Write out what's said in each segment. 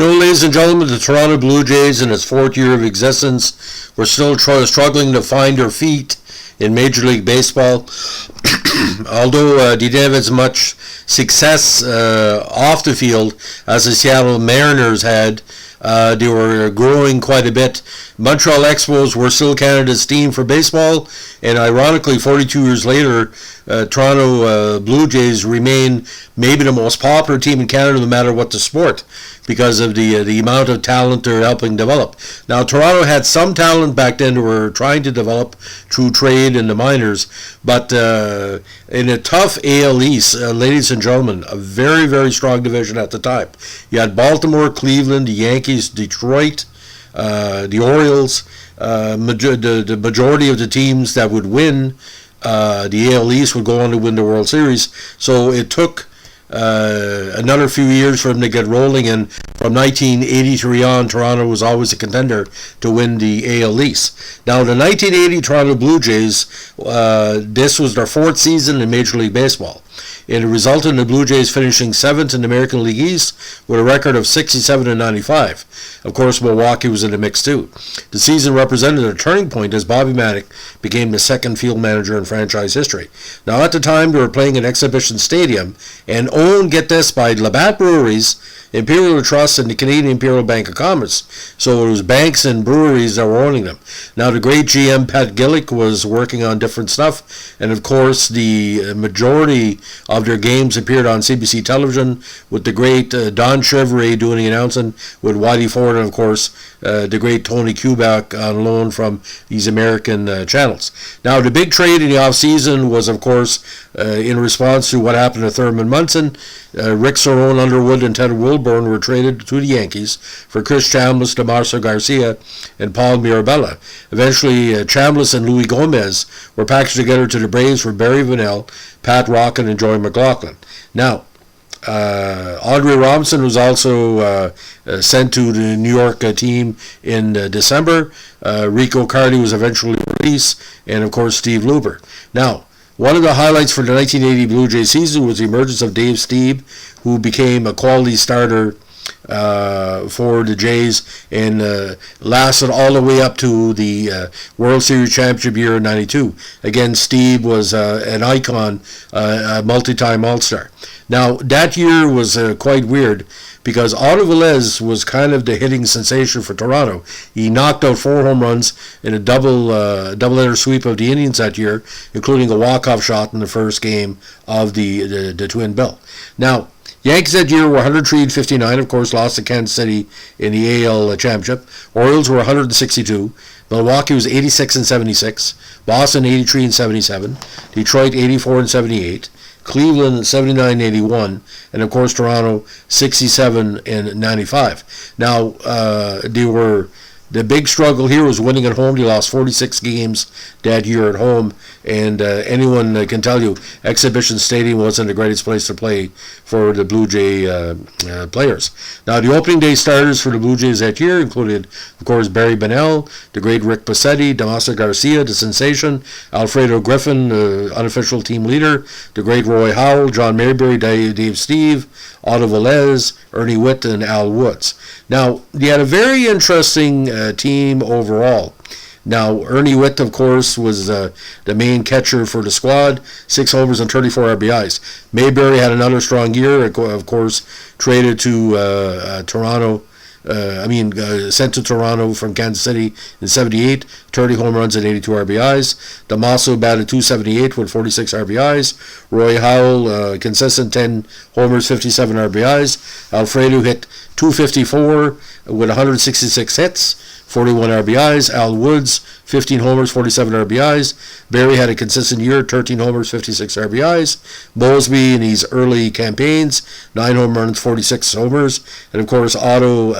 No, ladies and gentlemen, the Toronto Blue Jays, in its fourth year of existence, were still struggling to find their feet in Major League Baseball. Although they didn't have as much success off the field as the Seattle Mariners had, they were growing quite a bit. Montreal Expos were still Canada's team for baseball, and ironically, 42 years later, Toronto Blue Jays remain maybe the most popular team in Canada no matter what the sport, because of the amount of talent they're helping develop. Now, Toronto had some talent back then they were trying to develop through trade in the minors, but in a tough AL East, ladies and gentlemen, a very, very strong division at the time. You had Baltimore, Cleveland, the Yankees, Detroit, the Orioles, the majority of the teams that would win the AL East would go on to win the World Series. So it took another few years for them to get rolling, and from 1983 on, Toronto was always a contender to win the AL East. Now, the 1980 Toronto Blue Jays, this was their fourth season in Major League Baseball. It resulted in the Blue Jays finishing seventh in the American League East with a record of 67-95. Of course, Milwaukee was in the mix too. The season represented a turning point as Bobby Maddock became the second field manager in franchise history. Now, at the time, they were playing in Exhibition Stadium and owned, get this, by Labatt Breweries, Imperial Trust, and the Canadian Imperial Bank of Commerce. So it was banks and breweries that were owning them. Now, the great GM Pat Gillick was working on different stuff, and of course, the majority of their games appeared on CBC television, with the great Don Chevrolet doing the announcing, with Whitey Ford, and of course, the great Tony Kubek on loan from these American channels. Now, the big trade in the offseason was, of course, in response to what happened to Thurman Munson. Rick Cerrone Underwood and Ted Wilburn were traded to the Yankees for Chris Chambliss, Damaso Garcia, and Paul Mirabella. Eventually, Chambliss and Louis Gomez were packaged together to the Braves for Barry Vanel, Pat Rockin, and Joey McLaughlin. Now, Andre Robinson was also sent to the New York team in December. Rico Carty was eventually released, and of course Steve Luber. Now, one of the highlights for the 1980 Blue Jays season was the emergence of Dave Stieb, who became a quality starter for the Jays and lasted all the way up to the World Series championship year in '92. Again, Stieb was an icon, a multi-time All-Star. Now, that year was quite weird because Otto Velez was kind of the hitting sensation for Toronto. He knocked out 4 home runs in a double-header sweep of the Indians that year, including a walk-off shot in the first game of the Twin Bill. Now, Yankees that year were 103-59, of course, lost to Kansas City in the AL Championship. Orioles were 162. Milwaukee was 86-76. Boston 83-77. Detroit 84-78. Cleveland 79-81, and of course Toronto 67-95. Now, the big struggle here was winning at home. They lost 46 games that year at home, and anyone can tell you Exhibition Stadium wasn't the greatest place to play for the Blue Jay players. Now, the opening day starters for the Blue Jays that year included, of course, Barry Bonnell, the great Rick Passetti, Damaso Garcia, the sensation, Alfredo Griffin, the unofficial team leader, the great Roy Howell, John Mayberry, Dave Stieb, Otto Velez, Ernie Witt, and Al Woods. Now, they had a very interesting team overall. Now, Ernie Witt, of course, was the main catcher for the squad, 6 homers and 34 RBIs. Mayberry had another strong year, of course, traded to Toronto. Sent to Toronto from Kansas City in '78, 30 home runs and 82 RBIs. Damaso batted .278 with 46 RBIs. Roy Howell, consistent 10 homers, 57 RBIs. Alfredo hit .254 with 166 hits, 41 RBIs. Al Woods, 15 homers, 47 RBIs. Barry had a consistent year, 13 homers, 56 RBIs. Mosby in his early campaigns, 9 home runs, 46 homers. And of course, Otto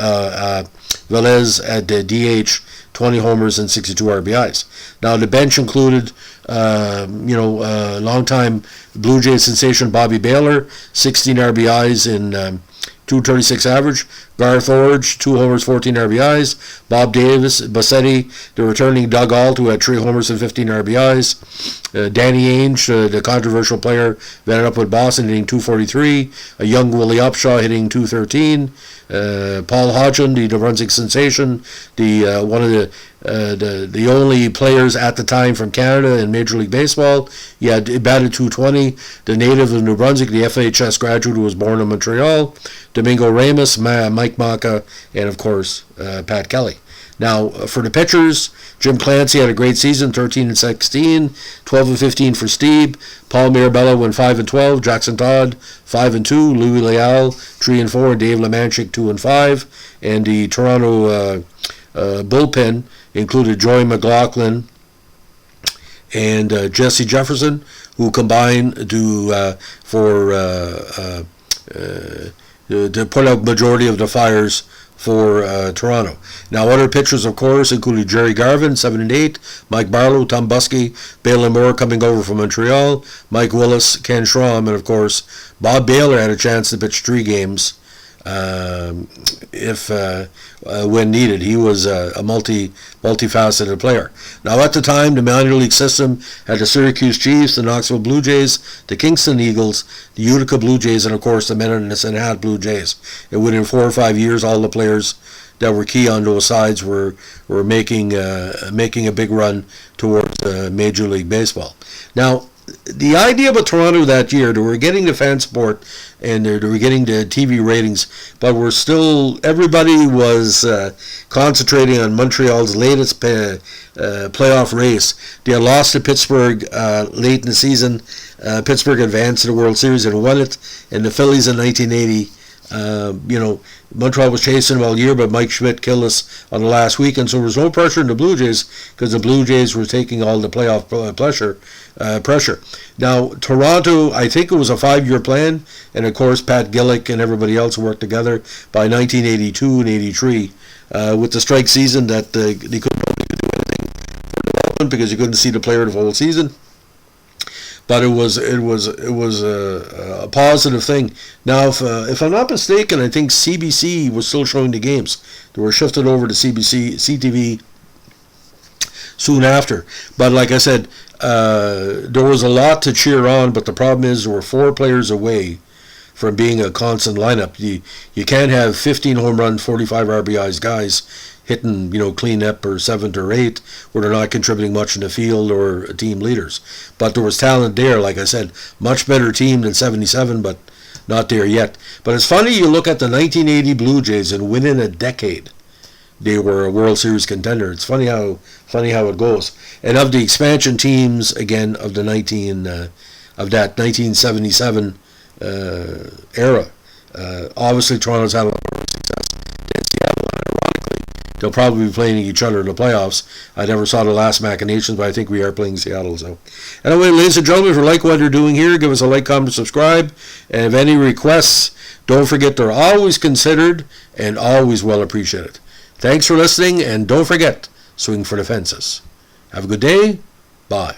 Velez at the DH, 20 homers and 62 RBIs. Now, the bench included, longtime Blue Jays sensation Bobby Baylor, 16 RBIs in .236 average. Garth Orge, 2 homers, 14 RBIs. Bob Davis, Bassetti, the returning Doug Ault, who had 3 homers and 15 RBIs. Danny Ainge, the controversial player, ended up with Boston, hitting .243. A young Willie Upshaw hitting .213. Paul Hodgson, the New Brunswick sensation, the one of the only players at the time from Canada in Major League Baseball. He batted .220. The native of New Brunswick, the FHS graduate who was born in Montreal, Domingo Ramos, Mike Maka, and of course Pat Kelly. Now, for the pitchers, Jim Clancy had a great season, 13-16, 12-15 for Stieb. Paul Mirabella went 5-12, Jackson Todd 5-2, Louis Leal 3-4, Dave LeManchik 2-5, and the Toronto bullpen included Joey McLaughlin and Jesse Jefferson, who combined to put out majority of the fires for Toronto. Now, other pitchers, of course, included Jerry Garvin, 7-8, Mike Barlow, Tom Buskey, Balin Moore coming over from Montreal, Mike Willis, Ken Schramm, and of course, Bob Baylor had a chance to pitch 3 games when needed. He was a multifaceted player. Now, at the time, the minor league system had the Syracuse Chiefs, the Knoxville Blue Jays, the Kingston Eagles, the Utica Blue Jays, and of course the Medicine Hat Blue Jays. And within 4 or 5 years, all the players that were key on those sides were making a big run towards Major League Baseball. Now, the idea about Toronto that year, they were getting the fan support and they were getting the TV ratings, but everybody was concentrating on Montreal's latest playoff race. They had lost to Pittsburgh late in the season. Pittsburgh advanced to the World Series and won it, and the Phillies in 1980. Montreal was chasing them all year, but Mike Schmidt killed us on the last weekend, so there was no pressure on the Blue Jays because the Blue Jays were taking all the playoff pressure. Now, Toronto, I think it was a 5-year plan, and of course Pat Gillick and everybody else worked together by 1982 and 83 with the strike season that they couldn't do anything for development because you couldn't see the player the whole season. But it was a positive thing. Now, if I'm not mistaken, I think CBC was still showing the games. They were shifted over to CTV soon after. But like I said, there was a lot to cheer on. But the problem is there were 4 players away from being a constant lineup. You can't have 15 home run, 45 RBIs guys hitting, clean up or 7th or 8th where they're not contributing much in the field or team leaders. But there was talent there, like I said, much better team than 77, but not there yet. But it's funny, you look at the 1980 Blue Jays and within a decade they were a World Series contender. It's funny how it goes. And of the expansion teams, again, of the 1977 era, obviously Toronto's had a lot of success. Seattle, ironically, they'll probably be playing each other in the playoffs. I never saw the last machinations, but I think we are playing Seattle. So, anyway, ladies and gentlemen, if you like what you're doing here, give us a like, comment, subscribe. And if any requests, don't forget they're always considered and always well appreciated. Thanks for listening, and don't forget, swing for the fences. Have a good day. Bye.